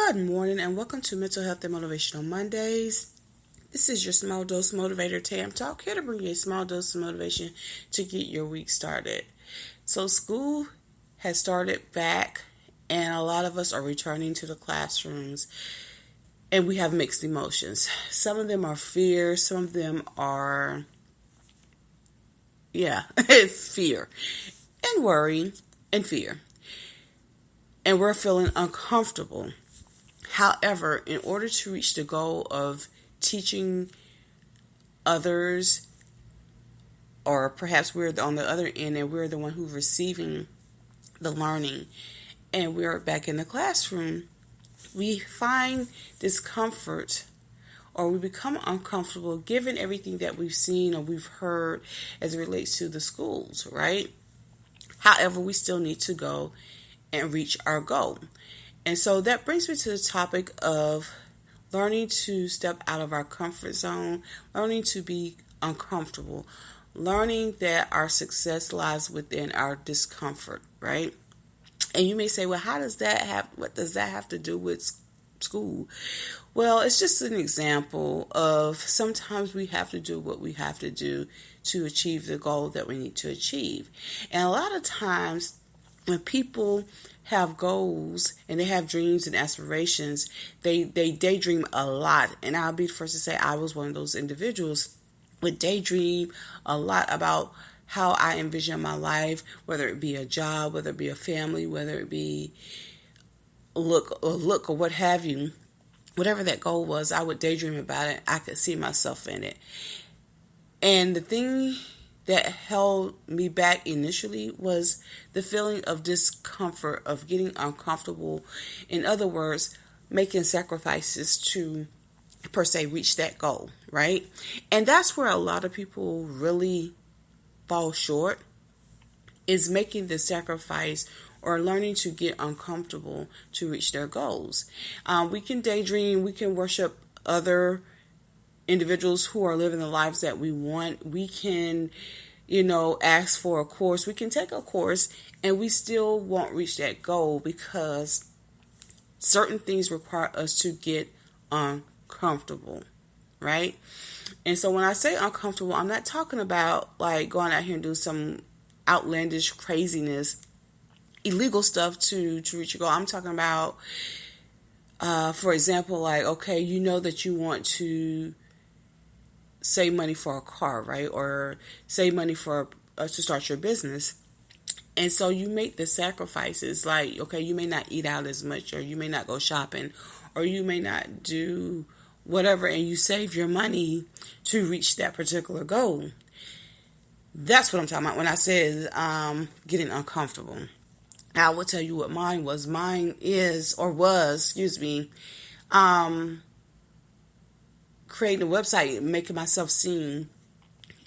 Good morning and welcome to Mental Health and Motivational Mondays. This is your small dose motivator Tam Talk, here to bring you a small dose of motivation to get your week started. So school has started back and a lot of us are returning to the classrooms and we have mixed emotions. Some of them are fear, some of them are, fear and worry and fear. And we're feeling uncomfortable. However, in order to reach the goal of teaching others, or perhaps we're on the other end and we're the one who's receiving the learning, and we're back in the classroom, we find discomfort or we become uncomfortable given everything that we've seen or we've heard as it relates to the schools, right? However, we still need to go and reach our goal. And so that brings me to the topic of learning to step out of our comfort zone, learning to be uncomfortable, learning that our success lies within our discomfort, right? And you may say, well, what does that have to do with school? Well, it's just an example of sometimes we have to do what we have to do to achieve the goal that we need to achieve. And a lot of times when people have goals and they have dreams and aspirations, they daydream a lot. And I'll be the first to say I was one of those individuals would daydream a lot about how I envision my life, whether it be a job, whether it be a family, whether it be a look or what have you. Whatever that goal was, I would daydream about it. I could see myself in it. And the thing that held me back initially was the feeling of discomfort, of getting uncomfortable. In other words, making sacrifices to, per se, reach that goal, right? And that's where a lot of people really fall short, is making the sacrifice or learning to get uncomfortable to reach their goals. We can daydream, we can worship other individuals who are living the lives that we want. We can, ask for a course. We can take a course and we still won't reach that goal because certain things require us to get uncomfortable, right? And so when I say uncomfortable, I'm not talking about like going out here and doing some outlandish craziness, illegal stuff to reach your goal. I'm talking about, for example, like, okay, you know that you want to save money for a car, right? Or save money for to start your business. And so you make the sacrifices, like, okay, you may not eat out as much, or you may not go shopping, or you may not do whatever, and you save your money to reach that particular goal. That's what I'm talking about when I said getting uncomfortable. I will tell you what mine was. Mine was, creating a website and making myself seen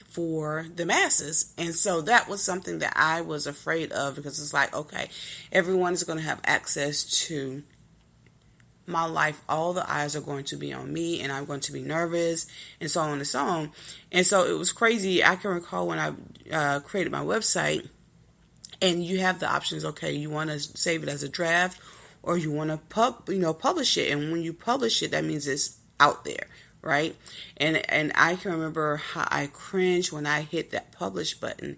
for the masses. And so that was something that I was afraid of, because it's like, okay, everyone is going to have access to my life. All the eyes are going to be on me and I'm going to be nervous and so on and so on. And so it was crazy. I can recall when I created my website, and you have the options. Okay, you want to save it as a draft, or you want to publish it. And when you publish it, that means it's out there, right? And I can remember how I cringed when I hit that publish button.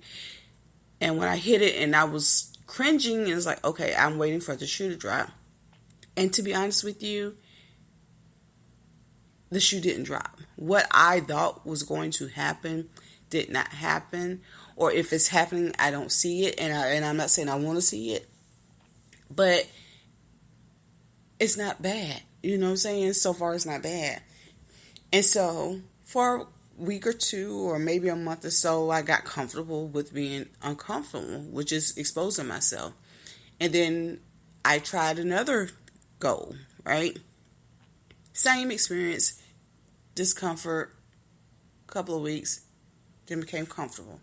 And when I hit it and I was cringing, and it's like, okay, I'm waiting for the shoe to drop. And to be honest with you, the shoe didn't drop. What I thought was going to happen did not happen. Or if it's happening, I don't see it. And I'm not saying I want to see it, but it's not bad. You know what I'm saying? So far, it's not bad. And so for a week or two, or maybe a month or so, I got comfortable with being uncomfortable, which is exposing myself. And then I tried another goal, right? Same experience, discomfort, couple of weeks, then became comfortable.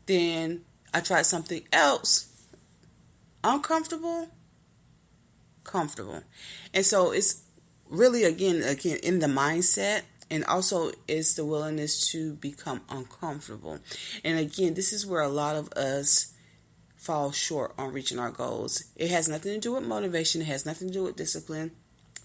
Then I tried something else, uncomfortable, comfortable. And so it's really, again, in the mindset, and also it's the willingness to become uncomfortable. And again, this is where a lot of us fall short on reaching our goals. It has nothing to do with motivation. It has nothing to do with discipline.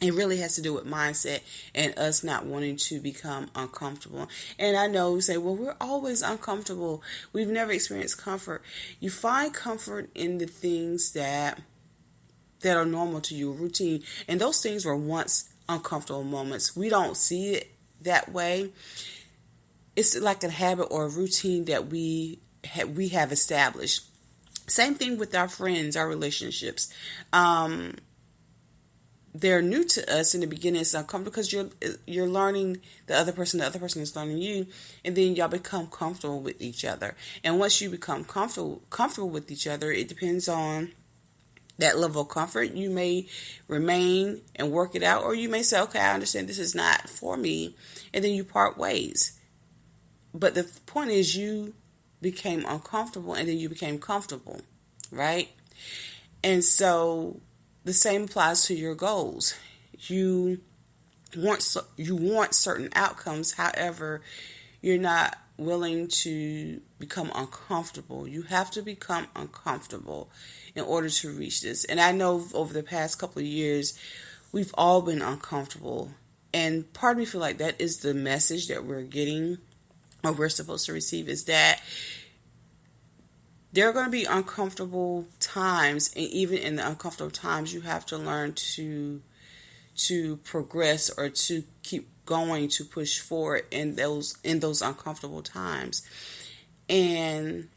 It really has to do with mindset and us not wanting to become uncomfortable. And I know we say, well, we're always uncomfortable. We've never experienced comfort. You find comfort in the things that are normal to you, routine. And those things were once uncomfortable moments. We don't see it that way. It's like a habit or a routine that we have established. Same thing with our friends, our relationships. They're new to us in the beginning. It's uncomfortable because you're learning the other person is learning you, and then y'all become comfortable with each other. And once you become comfortable with each other, it depends on that level of comfort. You may remain and work it out, or you may say, okay, I understand this is not for me, and then you part ways. But the point is, you became uncomfortable and then you became comfortable, right? And so the same applies to your goals. You want certain outcomes. However, you're not willing to become uncomfortable. You have to become uncomfortable in order to reach this. And I know over the past couple of years, we've all been uncomfortable. And part of me feel like that is the message that we're getting, or we're supposed to receive, is that there are going to be uncomfortable times, and even in the uncomfortable times, you have to learn to progress, or to keep going, to push forward in those uncomfortable times. And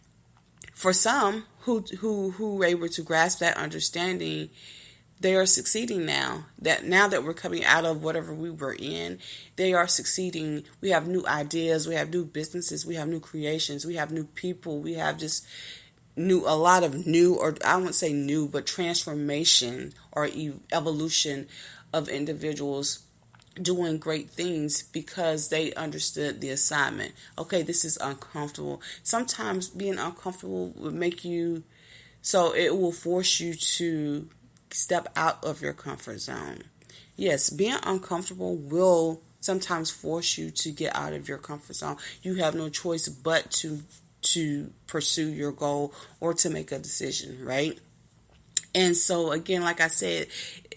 for some who were able to grasp that understanding, they are succeeding now. Now that we're coming out of whatever we were in, they are succeeding. We have new ideas, we have new businesses, we have new creations, we have new people, we have just a lot of new, or I wouldn't say new, but transformation or evolution of individuals doing great things because they understood the assignment. Okay, this is uncomfortable. Sometimes being uncomfortable would make you, so it will force you to step out of your comfort zone. Yes, being uncomfortable will sometimes force you to get out of your comfort zone. You have no choice but to pursue your goal or to make a decision, right? And so again, like I said,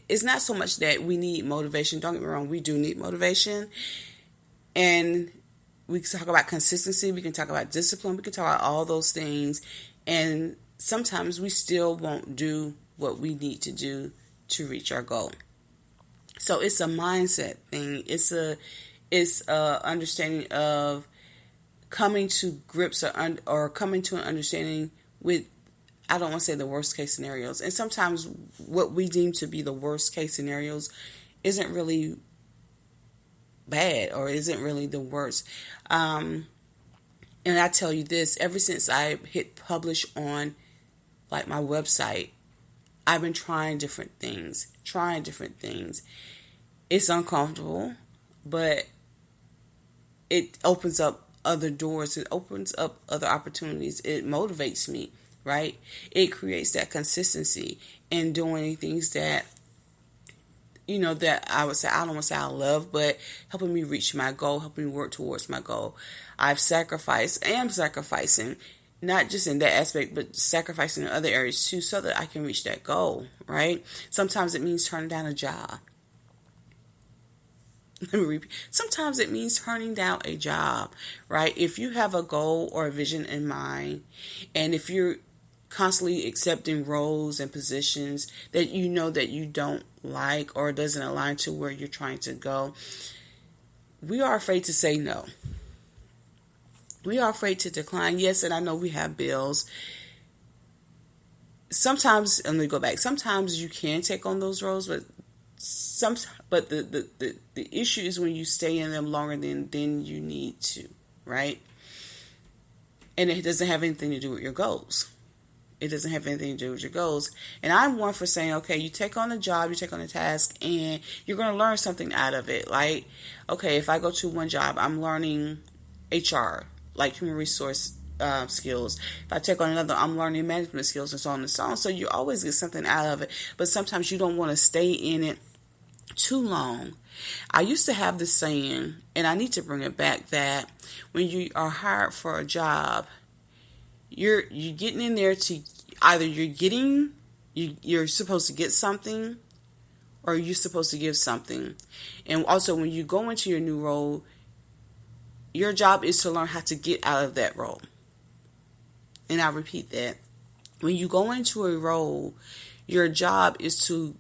it's not so much that we need motivation. Don't get me wrong, we do need motivation. And we can talk about consistency, we can talk about discipline, we can talk about all those things. And sometimes we still won't do what we need to do to reach our goal. So it's a mindset thing. It's a understanding of coming to grips or coming to an understanding with, I don't want to say the worst case scenarios. And sometimes what we deem to be the worst case scenarios isn't really bad, or isn't really the worst. And I tell you this, ever since I hit publish on like my website, I've been trying different things. It's uncomfortable, but it opens up other doors. It opens up other opportunities. It motivates me, right? It creates that consistency in doing things that, that I would say, I don't want to say I love, but helping me reach my goal, helping me work towards my goal. Am sacrificing, not just in that aspect, but sacrificing in other areas too, so that I can reach that goal, right? Sometimes it means turning down a job. Let me repeat. Sometimes it means turning down a job, right? If you have a goal or a vision in mind, and if you're constantly accepting roles and positions that you know that you don't like or doesn't align to where you're trying to go, we are afraid to say no. We are afraid to decline. Yes, and I know we have bills. Sometimes, let me go back. Sometimes you can take on those roles, but the issue is when you stay in them longer than you need to, right? And it doesn't have anything to do with your goals. And I'm one for saying, okay, you take on a job, you take on a task, and you're going to learn something out of it. Like, okay, if I go to one job, I'm learning HR, like human resource skills. If I take on another, I'm learning management skills, and so on and so on. So you always get something out of it, but sometimes you don't want to stay in it too long. I used to have this saying, and I need to bring it back, that when you are hired for a job, you're getting in there to either you're supposed to get something, or you're supposed to give something. And also, when you go into your new role, your job is to learn how to get out of that role. And I'll repeat that. When you go into a role, your job is to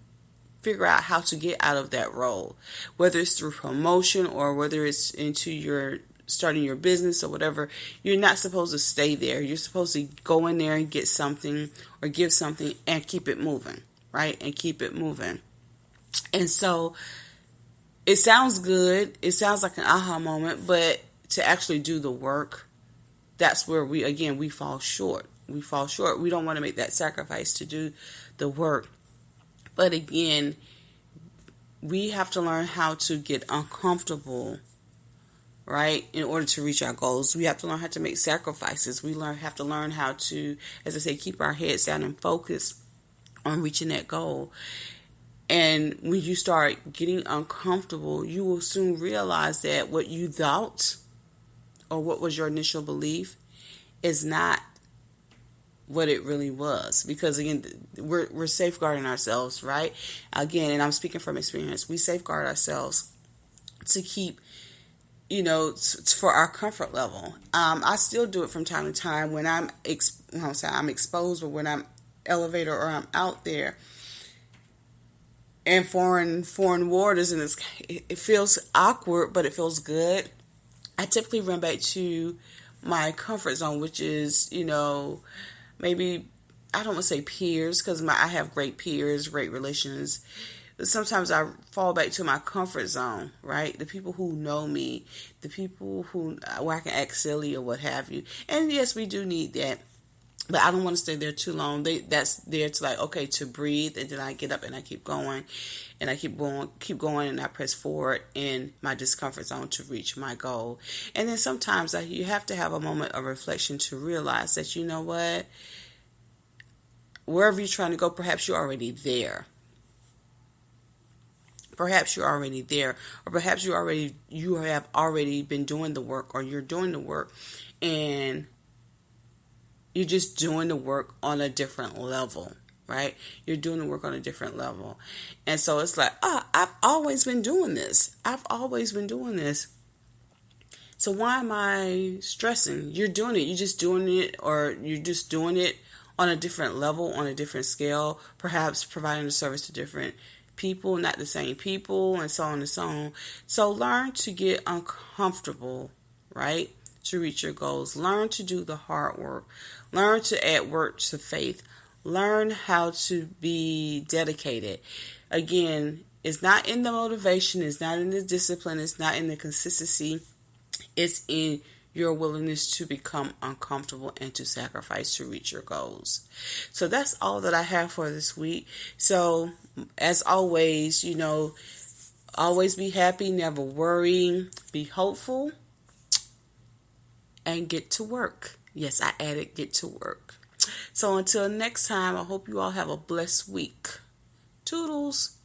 figure out how to get out of that role, whether it's through promotion or whether it's into your starting your business or whatever. You're not supposed to stay there. You're supposed to go in there and get something or give something and keep it moving, right? And keep it moving. And so it sounds good. It sounds like an aha moment, but to actually do the work, that's where we fall short. We fall short. We don't want to make that sacrifice to do the work. But again, we have to learn how to get uncomfortable, right? In order to reach our goals, we have to learn how to make sacrifices. Have to learn how to, as I say, keep our heads down and focus on reaching that goal. And when you start getting uncomfortable, you will soon realize that what you thought or what was your initial belief is not what it really was. Because again, we're safeguarding ourselves, right? Again, and I'm speaking from experience, we safeguard ourselves to keep, for our comfort level. I still do it from time to time when I'm exposed, or when I'm elevator or I'm out there in foreign waters, and it feels awkward, but it feels good. I typically run back to my comfort zone, which is, maybe, I don't want to say peers, because I have great peers, great relations. But sometimes I fall back to my comfort zone, right? The people who know me, the people where I can act silly or what have you. And yes, we do need that. But I don't want to stay there too long. That's there to to breathe, and then I get up and I keep going, and I keep going, and I press forward in my discomfort zone to reach my goal. And then sometimes you have to have a moment of reflection to realize that, you know what, wherever you're trying to go, perhaps you're already there. Perhaps you're already there, or perhaps you have already been doing the work, or you're doing the work, and you're just doing the work on a different level, right? You're doing the work on a different level. And so it's like, I've always been doing this. So why am I stressing? You're doing it. You're just doing it, or you're just doing it on a different level, on a different scale, perhaps providing a service to different people, not the same people, and so on and so on. So learn to get uncomfortable, right? To reach your goals. Learn to do the hard work. Learn to add work to faith. Learn how to be dedicated. Again, it's not in the motivation, it's not in the discipline, it's not in the consistency. It's in your willingness to become uncomfortable and to sacrifice to reach your goals. So that's all that I have for this week. So as always, always be happy, never worry, be hopeful, and get to work. Yes, I added get to work. So until next time, I hope you all have a blessed week. Toodles.